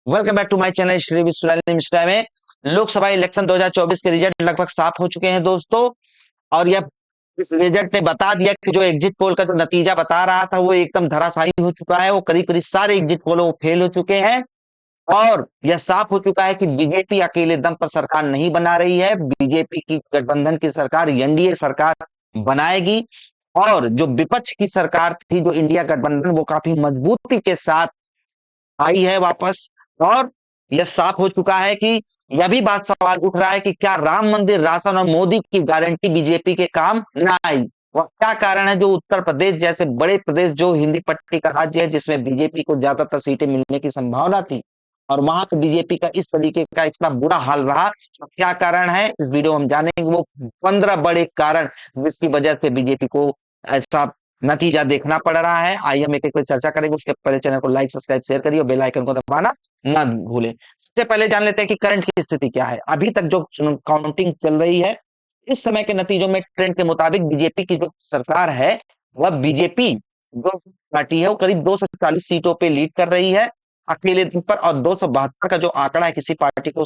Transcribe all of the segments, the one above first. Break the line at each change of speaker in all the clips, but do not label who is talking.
Welcome back to my channel Shri Vishwanath Mishra में। Lok Sabha election 2024 के result लगभग साफ हो चुके हैं दोस्तों। और यह इस रिजल्ट ने बता दिया कि जो एग्जिट पोल का जो नतीजा बता रहा था वो एकदम धराशायी हो चुका है। वो करीब करीब सारे एग्जिट पोल वो फेल हो चुके हैं। और यह साफ हो चुका है कि बीजेपी अकेले दम पर सरकार नहीं बना रही है। बीजेपी की गठबंधन की सरकार एनडीए सरकार बनाएगी। और जो विपक्ष की सरकार थी, जो इंडिया गठबंधन, वो काफी मजबूती के साथ आई है वापस। और यह साफ हो चुका है कि यह भी बात सवाल उठ रहा है कि क्या राम मंदिर, राशन और मोदी की गारंटी बीजेपी के काम ना आई। वह क्या कारण है जो उत्तर प्रदेश जैसे बड़े प्रदेश, जो हिंदी पट्टी का राज्य है, जिसमें बीजेपी को ज्यादातर सीटें मिलने की संभावना थी, और वहां पर बीजेपी का इस तरीके का इतना बुरा हाल रहा, तो क्या कारण है इस वीडियो में हम जानेंगे। वो 15 बड़े कारण जिसकी वजह से बीजेपी को ऐसा नतीजा देखना पड़ रहा है। आइए हम एक एक चर्चा करेंगे। उसके पहले चैनल को लाइक, सब्सक्राइब, शेयर करिए और बेल आइकन को दबाना ना भूलें। सबसे पहले जान लेते हैं कि करंट की स्थिति क्या है। अभी तक जो काउंटिंग चल रही है, इस समय के नतीजों में ट्रेंड के मुताबिक बीजेपी की जो सरकार है, वह बीजेपी जो पार्टी है वो करीब 240 सीटों पे लीड कर रही है अकेले दम पर। और 272 का जो आंकड़ा है किसी पार्टी को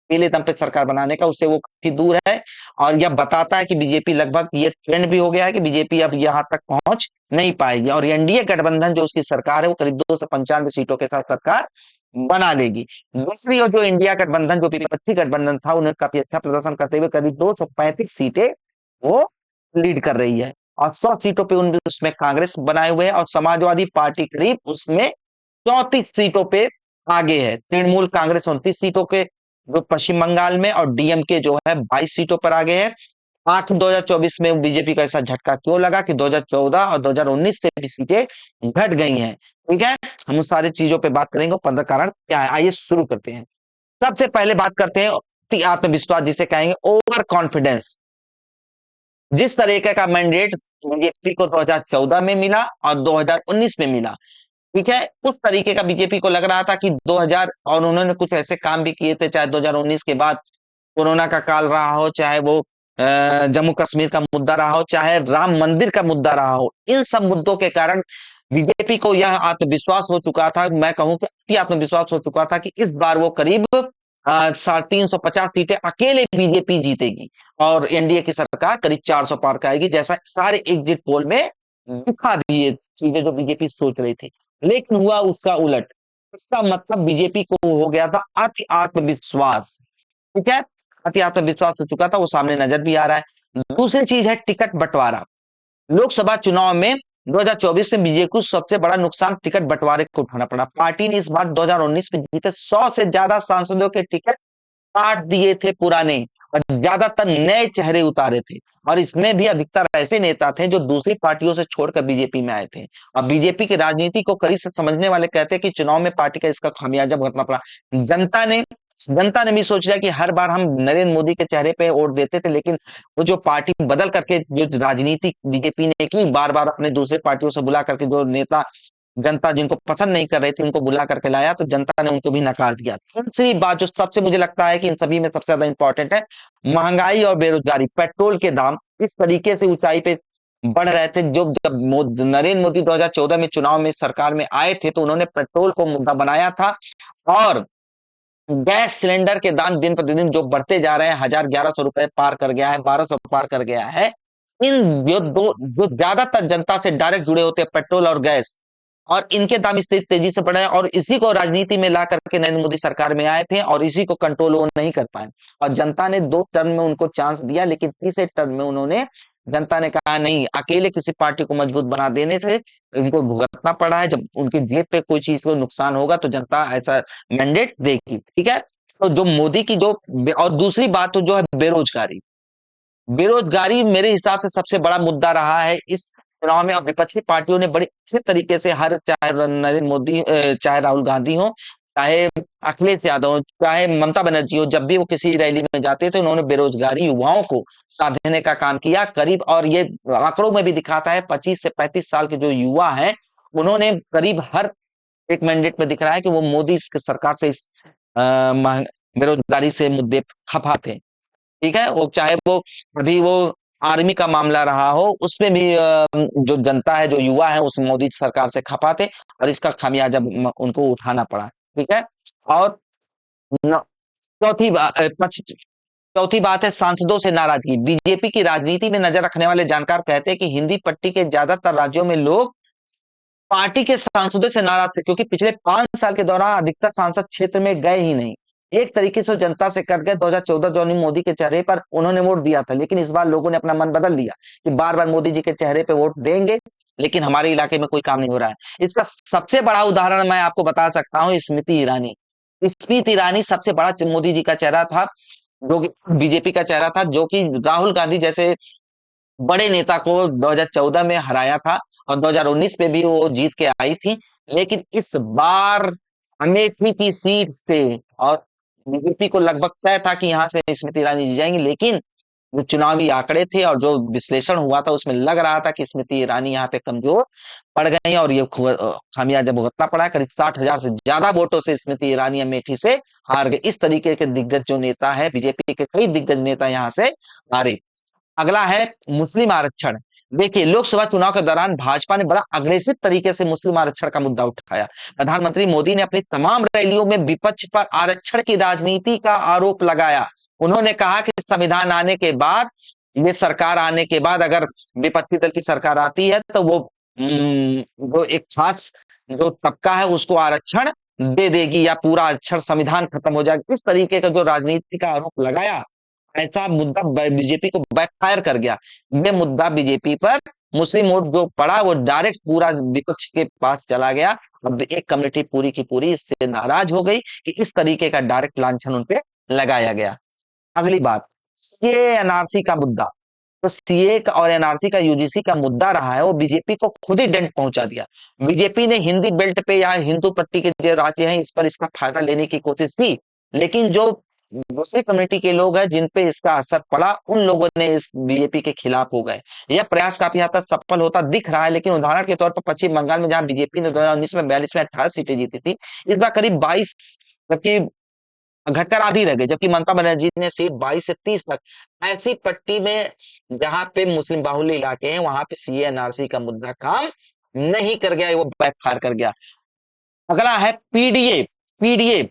अकेले दम पे सरकार बनाने का, उससे वो काफी दूर है। और यह बताता है कि बीजेपी लगभग, ये ट्रेंड भी हो गया है कि बीजेपी अब यहां तक पहुंच नहीं पाएगी। और एनडीए गठबंधन जो उसकी सरकार है वो करीब 295 सीटों के साथ सरकार बना लेगी। दूसरी ओर जो इंडिया गठबंधन, जो विपक्षी गठबंधन था, उन्हें काफी अच्छा प्रदर्शन करते हुए करीब 235 सीटें वो लीड कर रही है। और 100 सीटों पे उसमें कांग्रेस बनाए हुए है। और समाजवादी पार्टी करीब उसमें 34 सीटों पे आगे है। तृणमूल कांग्रेस 29 सीटों के जो पश्चिम बंगाल में, और डीएमके जो है 22 सीटों पर आगे है। आखिर 2024 में बीजेपी को ऐसा झटका क्यों लगा कि 2014 और 2019 से भी सीटें घट गई हैं। ठीक है, हम उस सारी चीजों पे बात करेंगे। 15 कारण क्या है, आइए शुरू करते हैं। सबसे पहले बात करते हैं आत्मविश्वास, जिसे कहेंगे ओवर कॉन्फिडेंस। जिस तरीके का मैंडेट बीजेपी को 2014 में मिला और 2019 में मिला, ठीक है, उस तरीके का बीजेपी को लग रहा था कि 2000, और उन्होंने कुछ ऐसे काम भी किए थे, चाहे 2019 के बाद कोरोना का काल रहा हो, चाहे वो जम्मू कश्मीर का मुद्दा रहा हो, चाहे राम मंदिर का मुद्दा रहा हो। इन सब मुद्दों के कारण बीजेपी को यह आत्मविश्वास हो चुका था, मैं कहूं कि अति आत्मविश्वास हो चुका था कि इस बार वो करीब 350 सीटें अकेले बीजेपी जीतेगी और एनडीए की सरकार करीब 400 पार कराएगी, जैसा सारे एग्जिट पोल में दिखा भी ये चीजें जो बीजेपी सोच रही थी। लेकिन हुआ उसका उलट। इसका मतलब बीजेपी को हो गया था अति आत्मविश्वास। ठीक है, अति आत्मविश्वास हो चुका था, वो सामने नजर भी आ रहा है। दूसरी चीज है टिकट बंटवारा। लोकसभा चुनाव में 2024 में बीजेपी को सबसे बड़ा नुकसान टिकट बंटवारे को उठाना पड़ा। पार्टी ने इस बार 2019 में जीते 100 से ज्यादा सांसदों के टिकट काट दिए थे पुराने, और ज्यादातर नए चेहरे उतारे थे। और इसमें भी अधिकतर ऐसे नेता थे जो दूसरी पार्टियों से छोड़कर बीजेपी में आए थे। और बीजेपी की राजनीति को करीब से समझने वाले कहते हैं कि चुनाव में पार्टी का इसका खामियाजा भुगतना पड़ा। जनता ने जनता ने भी सोच लिया कि हर बार हम नरेंद्र मोदी के चेहरे पे वोट देते थे, लेकिन वो जो पार्टी बदल करके जो राजनीति बीजेपी ने की, बार बार अपने दूसरे पार्टियों से बुला करके जो नेता जनता जिनको पसंद नहीं कर रही थी उनको बुला करके लाया, तो जनता ने उनको भी नकार दिया। तीसरी बात जो सबसे मुझे लगता है कि इन सभी में सबसे ज्यादा इंपॉर्टेंट है, महंगाई और बेरोजगारी। पेट्रोल के दाम इस तरीके से ऊंचाई पे बढ़ रहे थे। जो जब नरेंद्र मोदी 2014 में चुनाव में सरकार में आए थे, तो उन्होंने पेट्रोल को मुद्दा बनाया था। और गैस सिलेंडर के दाम दिन प्रतिदिन जो बढ़ते जा रहे हैं, 1000-1100 रुपए पार कर गया है, 1200 पार कर गया है। इन जो ज्यादातर जनता से डायरेक्ट जुड़े होते हैं, पेट्रोल और गैस, और इनके दाम इस तेजी से बढ़े हैं। और इसी को राजनीति में ला करके नरेंद्र मोदी सरकार में आए थे, और इसी को कंट्रोल वो नहीं कर पाए। और जनता ने 2 टर्म में उनको चांस दिया, लेकिन तीसरे टर्म में उन्होंने, जनता ने कहा नहीं, अकेले किसी पार्टी को मजबूत बना देने थे, इनको भुगतना पड़ा है। जब उनकी जेब पे कोई चीज को नुकसान होगा तो जनता ऐसा मैंडेट देगी। ठीक है, तो जो मोदी की जो, और दूसरी बात तो जो है बेरोजगारी। बेरोजगारी मेरे हिसाब से सबसे बड़ा मुद्दा रहा है इस चुनाव में। और विपक्षी पार्टियों ने बड़े अच्छे तरीके से, हर, चाहे नरेंद्र मोदी, चाहे राहुल गांधी हो, चाहे अखिलेश यादव हो, चाहे ममता बनर्जी हो, जब भी वो किसी रैली में जाते थे, उन्होंने बेरोजगारी युवाओं को साधने का काम किया करीब। और ये आंकड़ों में भी दिखाता है, 25 से 35 साल के जो युवा हैं, उन्होंने करीब हर एक मैंडेट में दिख रहा है कि वो मोदी सरकार से इस बेरोजगारी से मुद्दे खफा थे। ठीक है, वो चाहे वो अभी वो आर्मी का मामला रहा हो, उसमें भी जो जनता है, जो युवा है, उस मोदी सरकार से खपा थे, और इसका खामियाजा उनको उठाना पड़ा। ठीक है। और न- चौथी चौथी बात है सांसदों से नाराजगी। बीजेपी की राजनीति में नजर रखने वाले जानकार कहते हैं कि हिंदी पट्टी के ज्यादातर राज्यों में लोग पार्टी के सांसदों से नाराज थे, क्योंकि पिछले 5 साल के दौरान अधिकतर सांसद क्षेत्र में गए ही नहीं। एक तरीके से जनता से कट गए। 2014 जो मोदी के चेहरे पर उन्होंने वोट दिया था, लेकिन इस बार लोगों ने अपना मन बदल लिया कि बार बार मोदी जी के चेहरे पे वोट देंगे, लेकिन हमारे इलाके में कोई काम नहीं हो रहा है। इसका सबसे बड़ा उदाहरण मैं आपको बता सकता हूँ, स्मृति ईरानी। स्मृति ईरानी सबसे बड़ा मोदी जी का चेहरा था, जो कि बीजेपी का चेहरा था, जो कि राहुल गांधी जैसे बड़े नेता को 2014 में हराया था, और 2019 में भी वो जीत के आई थी। लेकिन इस बार अमेठी की सीट से, और बीजेपी को लगभग तय था कि यहाँ से स्मृति ईरानी जीत जाएंगी, लेकिन जो चुनावी आंकड़े थे और जो विश्लेषण हुआ था उसमें लग रहा था कि स्मृति ईरानी यहाँ पे कमजोर पड़ गई, और ये खामियाजा भुगतना पड़ा। करीब 60,000 से ज्यादा वोटों से स्मृति ईरानी अमेठी से हार गए। इस तरीके के दिग्गज जो नेता है, बीजेपी के कई दिग्गज नेता यहाँ से हारे। अगला है मुस्लिम आरक्षण। देखिए, लोकसभा चुनाव के दौरान भाजपा ने बड़ा अग्रेसिव तरीके से मुस्लिम आरक्षण का मुद्दा उठाया। प्रधानमंत्री मोदी ने अपनी तमाम रैलियों में विपक्ष पर आरक्षण की राजनीति का आरोप लगाया। उन्होंने कहा कि संविधान आने के बाद, ये सरकार आने के बाद अगर विपक्षी दल की सरकार आती है तो वो एक खास जो तबका है उसको आरक्षण दे देगी, या पूरा आरक्षण संविधान खत्म हो जाएगा। इस तरीके का जो राजनीति का आरोप लगाया, ऐसा मुद्दा बीजेपी को बैकफायर कर गया। ये मुद्दा बीजेपी पर मुस्लिम वोट जो पड़ा वो डायरेक्ट पूरा विपक्ष के पास चला गया। अब एक कम्युनिटी पूरी की पूरी इससे नाराज हो गई कि इस तरीके का डायरेक्ट लांछन उनपे लगाया गया। अगली बात, सीए एनआरसी का मुद्दा। तो सीए का और एनआरसी का यूजीसी का मुद्दा रहा है, वो बीजेपी को खुद ही डेंट पहुंचा दिया। बीजेपी ने हिंदी बेल्ट पे या हिंदू पट्टी के जो राज्य हैं इस पर इसका फायदा लेने की कोशिश की, लेकिन जो दूसरी कम्युनिटी के लोग हैं जिन पे इसका असर पड़ा, उन लोगों ने इस बीजेपी के खिलाफ हो गए। यह प्रयास काफी हद तक सफल होता दिख रहा है, लेकिन उदाहरण के तौर पर पश्चिम बंगाल में जहां बीजेपी ने 2019 में 42 में 18 सीटें जीती थी, इस बार करीब 22, जबकि घटकर आधी रह गई, जबकि ममता बनर्जी ने सीट 22 से 30 तक। ऐसी पट्टी में जहां पे मुस्लिम बाहुल्य इलाके हैं, वहां पे सीए एनआरसी का मुद्दा काम नहीं कर गया, वो बैकफायर कर गया। अगला है पीडीए। पीडीए,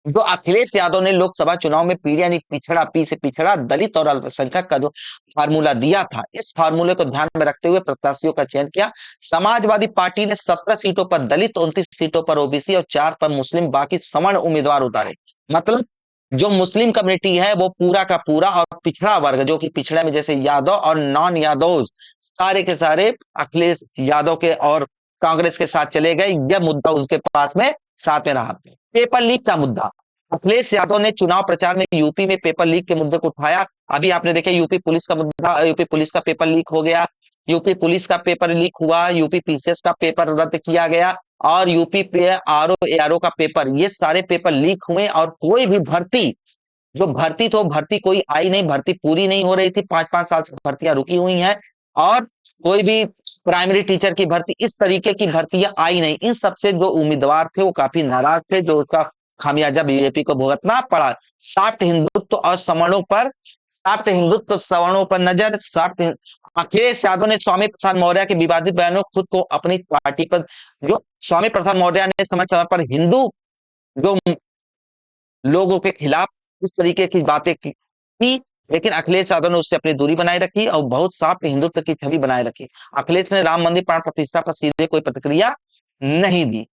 जो अखिलेश यादव ने लोकसभा चुनाव में पीढ़ी यानी पिछड़ा, पी से पिछड़ा, दलित और अल्पसंख्यक का जो फार्मूला दिया था, इस फार्मूले को ध्यान में रखते हुए प्रत्याशियों का चयन किया। समाजवादी पार्टी ने 17 सीटों पर दलित, 29 सीटों पर ओबीसी और 4 पर मुस्लिम, बाकी सवर्ण उम्मीदवार उतारे। मतलब जो मुस्लिम कम्युनिटी है वो पूरा का पूरा, और पिछड़ा वर्ग जो कि पिछड़ा में जैसे यादव और नॉन यादव, सारे के सारे अखिलेश यादव के और कांग्रेस के साथ चले गए। यह मुद्दा उसके पास में साथ में रहा। पेपर लीक का मुद्दा। अखिलेश यादव ने चुनाव प्रचार में यूपी में पेपर लीक के मुद्दे को उठाया। अभी आपने देखा यूपी पुलिस का मुद्दा, यूपी पुलिस का पेपर लीक हो गया, यूपी पुलिस का पेपर लीक हुआ, यूपी पीसीएस का पेपर रद्द किया गया, और यूपी पे आरओ एआरओ का पेपर, ये सारे पेपर लीक हुए। और कोई भी भर्ती, जो भर्ती तो भर्ती कोई आई नहीं, भर्ती पूरी नहीं हो रही थी, 5-5 साल से भर्तियां रुकी हुई हैं, और कोई भी प्राइमरी टीचर की भर्ती, इस तरीके की भर्तियां आई नहीं। इन सबसे जो उम्मीदवार थे वो काफी नाराज थे, जो उसका खामियाजा बीजेपी को भुगतना पड़ा। साठ हिंदुत्व और सवर्णों पर, साठ हिंदुत्व सवर्णों पर नजर, साठ अखिलेश यादव ने स्वामी प्रसाद मौर्य के विवादित बयानों खुद को अपनी पार्टी पर, जो स्वामी प्रसाद मौर्य ने समय समय पर हिंदू जो लोगों के खिलाफ इस तरीके की बातें की, लेकिन अखिलेश यादव ने उससे अपनी दूरी बनाए रखी और बहुत साफ हिंदुत्व की छवि बनाए रखी। अखिलेश ने राम मंदिर प्राण प्रतिष्ठा पर सीधे कोई प्रतिक्रिया नहीं दी।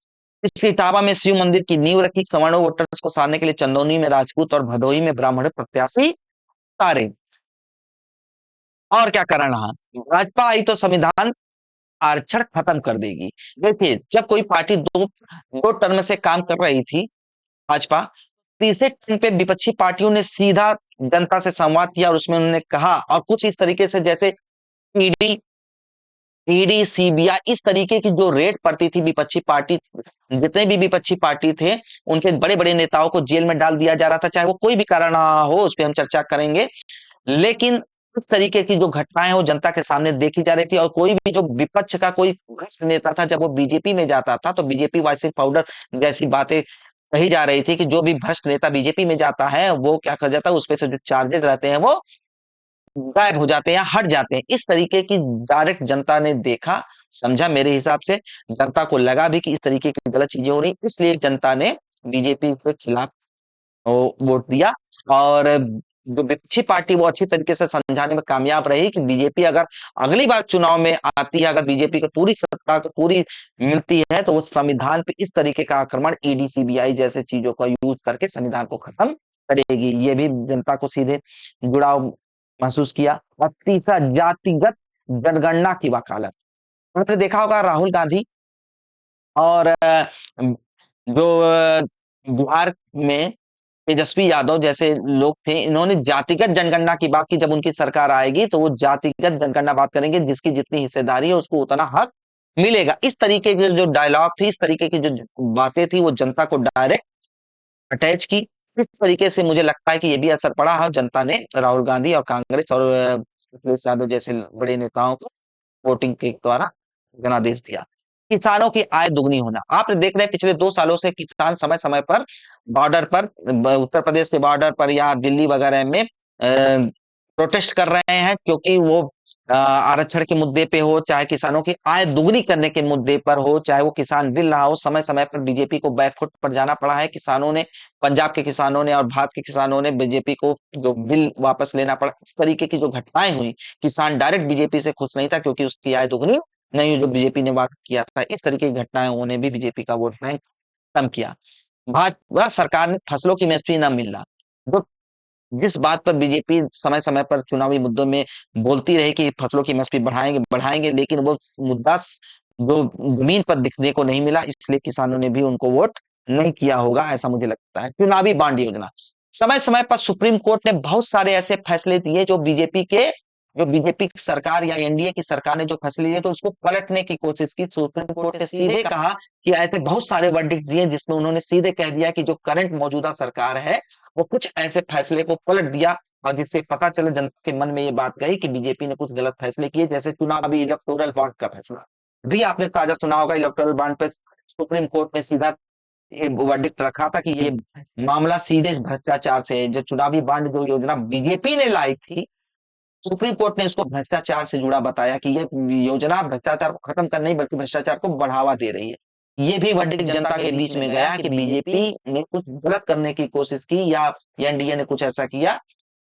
इसके इटावा में शिव मंदिर की नींव रखी। सवर्णों वोटर्स को साधने के लिए चंदौनी में राजपूत और भदोही में ब्राह्मण प्रत्याशी उतारे। और क्या करना रहा, भाजपा आई तो संविधान आरक्षण खत्म कर देगी। देखिए, जब कोई पार्टी दो दो टर्म से काम कर रही थी, भाजपा, तीसरे टर्म पे विपक्षी पार्टियों ने सीधा जनता से संवाद किया, और उसमें उन्होंने कहा, और कुछ इस तरीके से जैसे ईडी ईडी सीबीआई, इस तरीके की जो रेड पड़ती थी, विपक्षी पार्टी, जितने भी विपक्षी पार्टी थे उनके बड़े बड़े नेताओं को जेल में डाल दिया जा रहा था, चाहे वो कोई भी कारण हो, उस पर हम चर्चा करेंगे। लेकिन इस तरीके की जो घटनाएं वो जनता के सामने देखी जा रही थी, और कोई भी जो विपक्ष का कोई भ्रष्ट नेता था, जब वो बीजेपी में जाता था तो बीजेपी वाइसिंग पाउडर जैसी बातें कही जा रही थी कि जो भी भ्रष्ट नेता बीजेपी में जाता है वो क्या कर जाता है, उसपे से जो चार्जेस रहते हैं वो गायब हो जाते हैं या हट जाते हैं। इस तरीके की डायरेक्ट जनता ने देखा, समझा मेरे हिसाब से। जनता को लगा भी कि इस तरीके की गलत चीजें हो रही, इसलिए जनता ने बीजेपी के खिलाफ वोट दिया। और जो विपक्षी पार्टी वो अच्छी तरीके से समझाने में कामयाब रही कि बीजेपी अगर अगली बार चुनाव में आती है, अगर बीजेपी को पूरी सत्ता को पूरी मिलती है, तो वो संविधान पे इस तरीके का आक्रमण ईडी सीबीआई जैसे चीजों का यूज करके संविधान को खत्म करेगी। ये भी जनता को सीधे जुड़ाव महसूस किया। और तीसरा, जातिगत जनगणना की वकालत। आपने देखा होगा राहुल गांधी और जो बिहार में तेजस्वी यादव जैसे लोग थे, इन्होंने जातिगत जनगणना की बात की। जब उनकी सरकार आएगी तो वो जातिगत जनगणना बात करेंगे, जिसकी जितनी हिस्सेदारी है उसको उतना हक मिलेगा। इस तरीके के जो डायलॉग थी, इस तरीके की जो बातें थी, वो जनता को डायरेक्ट अटैच की। इस तरीके से मुझे लगता है कि ये भी असर पड़ा है, जनता ने राहुल गांधी और कांग्रेस और अखिलेश यादव जैसे बड़े नेताओं को वोटिंग के द्वारा जनादेश दिया। किसानों की आय दुगनी होना। आपने देख रहे हैं पिछले 2 सालों से किसान समय-समय पर बॉर्डर पर उत्तर प्रदेश के बॉर्डर पर या दिल्ली वगैरह में प्रोटेस्ट कर रहे हैं, क्योंकि वो आरक्षण के मुद्दे पे हो, चाहे किसानों की आय दुगनी करने के मुद्दे पर हो, चाहे वो किसान बिल रहा हो, समय-समय पर बीजेपी को बैकफुट पर जाना पड़ा है। किसानों ने, पंजाब के किसानों ने और भारत के किसानों ने बीजेपी को जो बिल वापस लेना पड़ा। इस तरीके की जो घटनाएं हुई, किसान डायरेक्ट बीजेपी से खुश नहीं था, क्योंकि उसकी आय दुगनी नहीं जो बीजेपी ने वादा किया था। इस तरीके की घटनाएं उन्होंने भी बीजेपी का वोट बैंक कम किया। भाजपा सरकार ने फसलों की एमएसपी न मिलना। जो जिस बात पर बीजेपी समय-समय पर चुनावी मुद्दों में बोलती रही कि फसलों की एमएसपी बढ़ाएंगे बढ़ाएंगे, लेकिन वो मुद्दा जो जमीन पर दिखने को नहीं मिला, इसलिए किसानों ने भी उनको वोट नहीं किया होगा, ऐसा मुझे लगता है। चुनावी बांड योजना। समय-समय पर सुप्रीम कोर्ट ने बहुत सारे ऐसे फैसले दिए जो बीजेपी की सरकार या एनडीए की सरकार ने जो फैसले लिए, तो उसको पलटने की कोशिश की। सुप्रीम कोर्ट ने सीधे कहा कि ऐसे बहुत सारे वर्डिक्ट दिए, जिसमें उन्होंने सीधे कह दिया कि जो करंट मौजूदा सरकार है, वो कुछ ऐसे फैसले को पलट दिया, और जिससे पता चला जनता के मन में ये बात गई कि बीजेपी ने कुछ गलत फैसले किए, जैसे चुनावी इलेक्टोरल बॉन्ड का फैसला। भी आपने ताजा सुना होगा, इलेक्टोरल बॉन्ड पे सुप्रीम कोर्ट ने सीधा ये वर्डिक्ट रखा था कि ये मामला सीधे भ्रष्टाचार से है। जो चुनावी बॉन्ड जो योजना बीजेपी ने लाई थी, सुप्रीम कोर्ट ने इसको भ्रष्टाचार से जुड़ा बताया कि ये योजना भ्रष्टाचार को खत्म करने नहीं बल्कि भ्रष्टाचार को बढ़ावा दे रही है। ये भी वर्डिक्ट जनता के बीच में गया कि बीजेपी ने कुछ गलत करने की कोशिश की, या एनडीए ने कुछ ऐसा किया।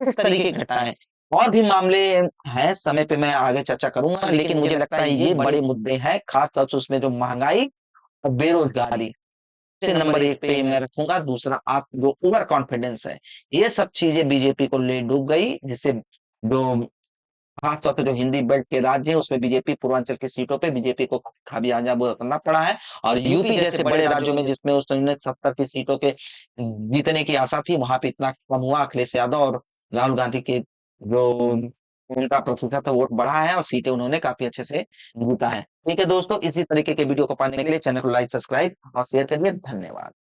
इस तरीके की घटनाएं और भी मामले हैं, समय पे मैं आगे चर्चा करूंगा, लेकिन मुझे लगता है ये बड़े मुद्दे हैं, खास तौर से उसमें जो महंगाई और बेरोजगारी से नंबर 1 पे मैं रखूंगा। दूसरा, आप जो ओवर कॉन्फिडेंस है, ये सब चीजें बीजेपी को ले डूब गई, जिससे जो खास तौर पे जो हिंदी बेल्ट के राज्य है, उसमें बीजेपी पूर्वांचल की सीटों पे बीजेपी को खामियाजा भुगतना पड़ा है। और यूपी जैसे बड़े राज्यों में, जिसमें उस समय 70 की सीटों के जीतने की आशा थी, वहां पे इतना कम हुआ। अखिलेश यादव और राहुल गांधी के जो उनका प्रतिशत वोट बढ़ा है, और सीटें उन्होंने काफी अच्छे से जीता है। ठीक है दोस्तों, इसी तरीके के वीडियो को पाने के लिए चैनल को लाइक, सब्सक्राइब और शेयर करिए। धन्यवाद।